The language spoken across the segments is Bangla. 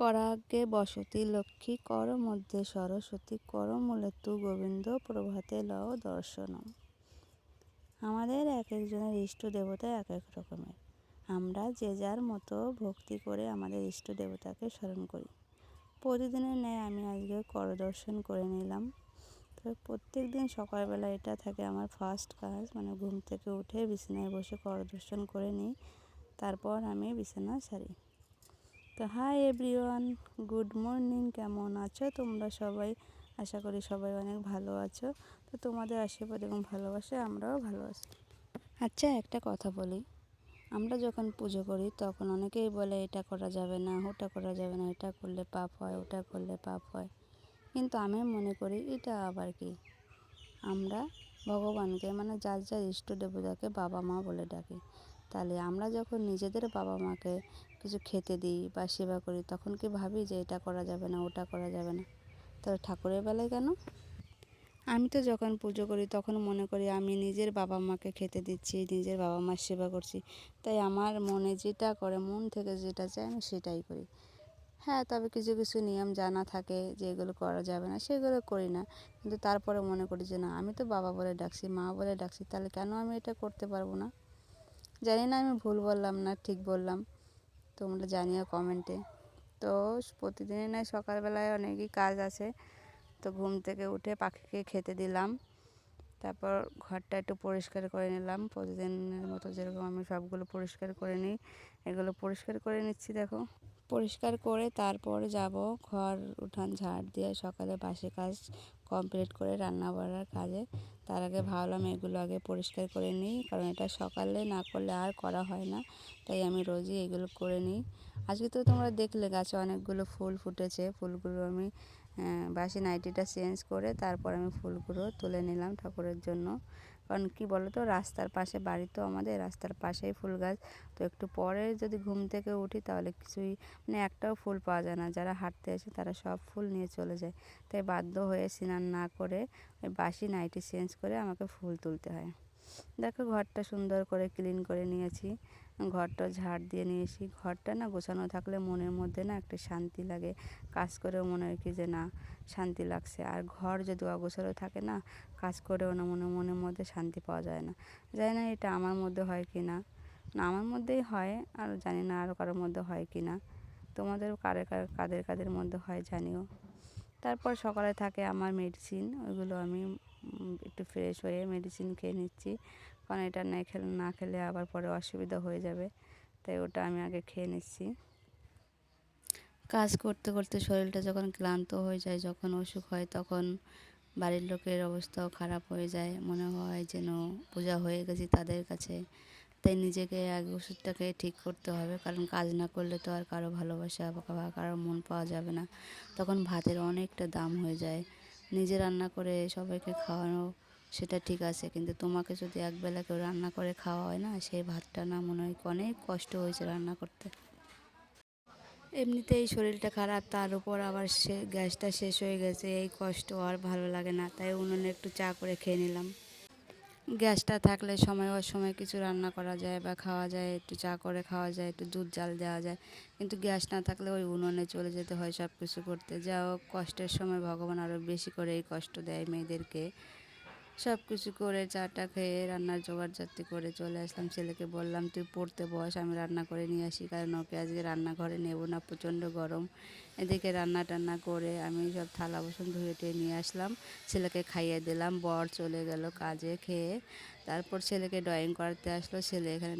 कराग्रे बसती लक्ष्मी कर मध्य सरस्वती कर मूले तु गोविंद प्रभाते लও दर्शनम। আমাদের এক একজনের ইষ্ট দেবতা এক এক রকমের। আমরা যে যার মতো ভক্তি করে আমাদের ইষ্ট দেবতাকে স্মরণ করি। প্রতিদিনের ন্যায় আমি আজকে কর দর্শন করে নিলাম। তো প্রত্যেক দিন সকালবেলা এটা থাকে আমার ফার্স্ট কাজ, মানে ঘুম থেকে উঠে বিছানায় বসে কর দর্শন করে নিই, তারপর আমি বিছানা সারি। তো হাই এভরিওয়ান, গুড মর্নিং। কেমন আছো তোমরা সবাই? আশা করি সবাই অনেক ভালো আছো। তো তোমাদের আশীর্বাদ এবং ভালোবাসায় আমরাও ভালো আছি। আচ্ছা, একটা কথা বলি, আমরা যখন পুজো করি তখন অনেকেই বলে এটা করা যাবে না, ওটা করা যাবে না, এটা করলে পাপ হয়, ওটা করলে পাপ হয়। কিন্তু আমি মনে করি এটা আবার কি, আমরা ভগবানকে মানে যার যার ইষ্ট দেবতাকে বাবা মা বলে ডাকি। তাহলে আমরা যখন নিজেদের বাবা মাকে কিছু খেতে দিই বা সেবা করি তখন কি ভাবি যে এটা করা যাবে না, ওটা করা যাবে না? তাহলে ঠাকুরের বেলায় কেন? আমি তো যখন পুজো করি তখন মনে করি আমি নিজের বাবা মাকে খেতে দিচ্ছি, নিজের বাবা মার সেবা করছি। তাই আমার মনে যেটা করে, মন থেকে যেটা চায় আমি সেটাই করি। হ্যাঁ, তবে কিছু কিছু নিয়ম জানা থাকে যে এগুলো করা যাবে না, সেগুলো করি না। কিন্তু তারপরে মনে করি যে না, আমি তো বাবা বলে ডাকছি, মা বলে ডাকছি, তাহলে কেন আমি এটা করতে পারবো না? জানি না আমি ভুল বললাম না ঠিক বললাম, তোমরা জানিও কমেন্টে। তো প্রতিদিনের নয় সকালবেলায় অনেকই কাজ আছে। তো ঘুম থেকে উঠে পাখিকে খেতে দিলাম, তারপর ঘরটা একটু পরিষ্কার করে নিলাম। প্রতিদিনের মতো যেরকম আমি সবগুলো পরিষ্কার করে নিই, এগুলো পরিষ্কার করে নিচ্ছি। দেখো, পরিষ্কার করে তারপর যাব ঘর উঠান ঝাড় দিয়ে সকালে বাসি কাজ কমপ্লিট করে রান্না বাড়ার কাজে। তার আগে ভাবলাম এগুলো আগে পরিষ্কার করে নিই, কারণ এটা সকালে না করলে আর করা হয় না, তাই আমি রোজই এগুলো করে নিই। আজকে তো তোমরা দেখলে গাছে অনেকগুলো ফুল ফুটেছে, ফুলগুলো আমি বাসি নাইটিটা চেঞ্জ করে তারপর আমি ফুলগুলো তুলে নিলাম ঠাকুরের জন্য। কারণ কি বলো তো, রাস্তার পাশে বাড়ি, তো আমাদের রাস্তার পাশেই ফুল গাছ। তো একটু পরে যদি ঘুম থেকে উঠি তাহলে কিছুই মানে একটাও ফুল পাওয়া যায় না। যারা হাঁটতে আসে তারা সব ফুল নিয়ে চলে যায়। তাই বাধ্য হয়ে স্নান না করে ওই বাসি নাইটি চেঞ্জ করে আমাকে ফুল তুলতে হয়। দেখো, ঘরটা সুন্দর করে ক্লিন করে নিয়েছি, ঘরটা ঝাড় দিয়ে নিয়েছি। ঘরটা না গোছানো থাকলে মনের মধ্যে না একটা শান্তি লাগে, কাজ করেও মনে হয় কি যে না শান্তি লাগছে। আর ঘর যদি অগোছালো থাকে না, কাজ করেও না মনের মধ্যে শান্তি পাওয়া যায় না। জানি না এটা আমার মধ্যে হয় কি না, না আমার মধ্যেই হয়, আর জানি না আরও কারোর মধ্যে হয় কি না। তোমাদের কাদের মধ্যে হয় জানিও। তারপর সকালে থাকে আমার মেডিসিন, ওইগুলো আমি একটু ফ্রেশ হয়ে মেডিসিন খেয়ে নিচ্ছি, কারণ এটা না খেলে আবার পরে অসুবিধা হয়ে যাবে, তাই ওটা আমি আগে খেয়ে নিচ্ছি। কাজ করতে করতে শরীরটা যখন ক্লান্ত হয়ে যায়, যখন অসুখ হয়, তখন বাড়ির লোকের অবস্থাও খারাপ হয়ে যায়, মনে হয় যেন বোঝা হয়ে গেছি তাদের কাছে। তাই নিজেকে আগে ওষুধটাকে ঠিক করতে হবে, কারণ কাজ না করলে তো আর কারো ভালোবাসা বা কারো মন পাওয়া যাবে না। তখন ভাতের অনেকটা দাম হয়ে যায়। নিজে রান্না করে সবাইকে খাওয়ানো সেটা ঠিক আছে, কিন্তু তোমাকে যদি একবেলা কেউ রান্না করে খাওয়া হয় না, সেই ভাতটা না মনে হয় অনেক কষ্ট হয়েছে রান্না করতে। এমনিতেই শরীরটা খারাপ, তার উপর আবার গ্যাসটা শেষ হয়ে গেছে, এই কষ্ট আর ভালো লাগে না। তাই উনুনে একটু চা করে খেয়ে নিলাম। গ্যাসটা থাকলে সময় অসময়ে কিছু রান্না করা যায় বা খাওয়া যায়, একটু চা করে খাওয়া যায়, একটু দুধ জাল দেওয়া যায়। কিন্তু গ্যাস না থাকলে ওই উনুনে চলে যেতে হয় সব কিছু করতে। যা হোক, কষ্টের সময় ভগবান আরও বেশি করে এই কষ্ট দেয় মেয়েদেরকে। সব কিছু করে চাটা খেয়ে রান্নার জোগাড়জাতি করে চলে আসলাম। ছেলেকে বললাম তুই পড়তে বস, আমি রান্না করে নিয়ে আসি, কারণ ওকে আজকে রান্নাঘরে নেব না, প্রচণ্ড গরম। এদিকে রান্না টান্না করে আমি সব থালা বাসন ধুয়ে টুয়ে নিয়ে আসলাম, ছেলেকে খাইয়ে দিলাম। বর চলে গেল কাজে খেয়ে। তারপর ছেলেকে ড্রয়িং করাতে আসলো, ছেলে এখানে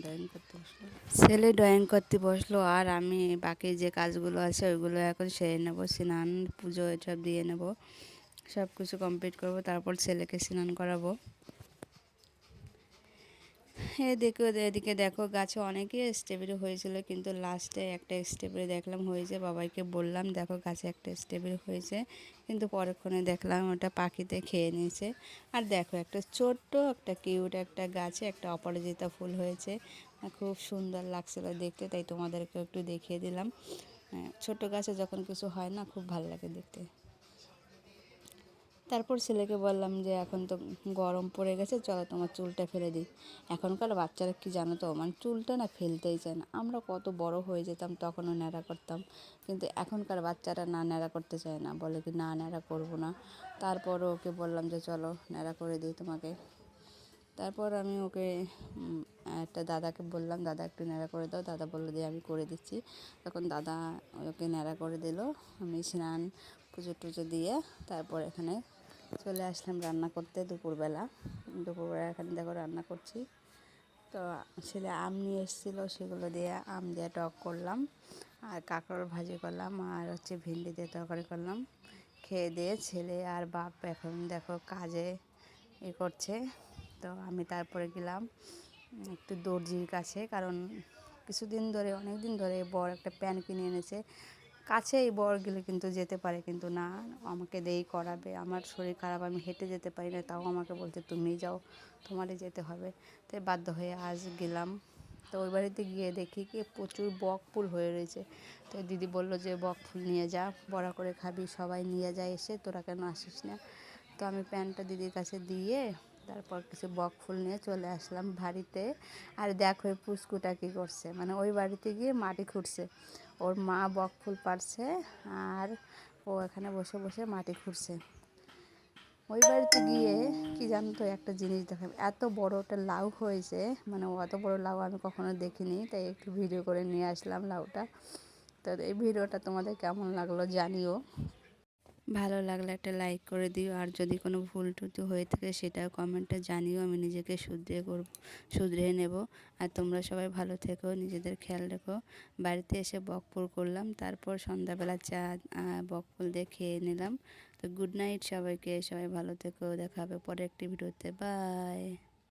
ছেলে ড্রয়িং করতে বসলো, আর আমি বাকি যে কাজগুলো আছে ওইগুলো এখন সেরে নেবো, স্নান পুজো এসব দিয়ে নেব, সব কিছু কমপ্লিট করব, তারপর ছেলেকে স্নান করাবো। এদিকে দেখো, গাছে অনেকই স্ট্রবেরি হয়েছিল, কিন্তু লাস্টে একটা স্ট্রবেরি দেখলাম হয়েছে। বাবাইকে বললাম দেখো গাছে একটা স্ট্রবেরি হয়েছে, কিন্তু পরক্ষণে দেখলাম ওটা পাখিতে খেয়ে নিয়েছে। আর দেখো, একটা ছোট্ট একটা কিউট একটা গাছে একটা অপরাজিতা ফুল হয়েছে, খুব সুন্দর লাগছিল দেখতে, তাই তোমাদেরকে একটু দেখিয়ে দিলাম। ছোট গাছে যখন কিছু হয় না, খুব ভালো লাগে দেখতে। তারপর ছেলেকে বললাম যে এখন তো গরম পড়ে গেছে, চলো তোমার চুলটা ফেলে দিই। এখনকার বাচ্চারা কি জানো তো, মানে চুলটা না ফেলতেই চায় না। আমরা কত বড় হয়ে যেতাম তখনও ন্যাড়া করতাম, কিন্তু এখনকার বাচ্চারা না ন্যাড়া করতে চায় না, বলে কি না ন্যাড়া করবো না। তারপরও ওকে বললাম যে চলো ন্যাড়া করে দিই তোমাকে। তারপর আমি ওকে একটা দাদাকে বললাম, দাদা একটু ন্যাড়া করে দাও। দাদা বললো যে আমি করে দিচ্ছি। তখন দাদা ওকে ন্যাড়া করে দিল। আমি স্নান পুজো টুজো দিয়ে তারপর এখানে চলে আসলাম রান্না করতে। দুপুরবেলা এখানে দেখো রান্না করছি। তো ছেলে আম নিয়ে এসেছিলো, সেগুলো দিয়ে আম দিয়ে টক করলাম, আর কাঁকরোল ভাজি করলাম, আর হচ্ছে ভিন্ডি দিয়ে তরকারি করলাম। খেয়ে দিয়ে ছেলে আর বাপ এখন দেখো কাজে করছে। তো আমি তারপরে গেলাম একটু দর্জির কাছে, কারণ কিছুদিন ধরে অনেক দিন ধরে বর একটা প্যান্ট কিনে এনেছে। কাছেই বর গেলে কিন্তু যেতে পারে, কিন্তু না, আমাকে দেই করাবে। আমার শরীর খারাপ, আমি হেঁটে যেতে পারি না, তাও আমাকে বলছে তুমি যাও, তোমারই যেতে হবে। তাই বাধ্য হয়ে আজ গেলাম। তো ওই বাড়িতে গিয়ে দেখি কি প্রচুর বক ফুল হয়ে রয়েছে। তো দিদি বলল যে বক ফুল নিয়ে যা, বড়া করে খাবি, সবাই নিয়ে যায় এসে, তোরা কেন আসিস না। তো আমি প্যান্টটা দিদির কাছে দিয়ে তারপর কিছু বক ফুল নিয়ে চলে আসলাম বাড়িতে। আর দেখো ওই পুচকুটা কী করছে, মানে ওই বাড়িতে গিয়ে মাটি খুঁড়ছে। ওর মা বক ফুল পাড়ছে আর ও এখানে বসে বসে মাটি খুঁড়ছে। ওই বাড়িতে গিয়ে কি জানতো একটা জিনিস দেখাম, এত বড় একটা লাউ হয়েছে, মানে অত বড় লাউ আমি কখনো দেখিনি। তাই একটু ভিডিও করে নিয়ে আসলাম লাউটা। তো এই ভিডিওটা তোমাদের কেমন লাগলো জানিও। ভালো লাগলে একটা লাইক করে দিও, আর যদি কোনো ভুল টুটি হয়ে থাকে সেটাও কমেন্টে জানিও, আমি নিজেকে শুধরিয়ে নেব। আর তোমরা সবাই ভালো থেকো, নিজেদের খেয়াল রেখো। বাড়িতে এসে বকফুল করলাম, তারপর সন্ধ্যাবেলা চা বকফুল দিয়ে খেয়ে নিলাম। তো গুড নাইট সবাইকে, সবাই ভালো থেকো, দেখা হবে পরে একটি ভিডিওতে, বাই।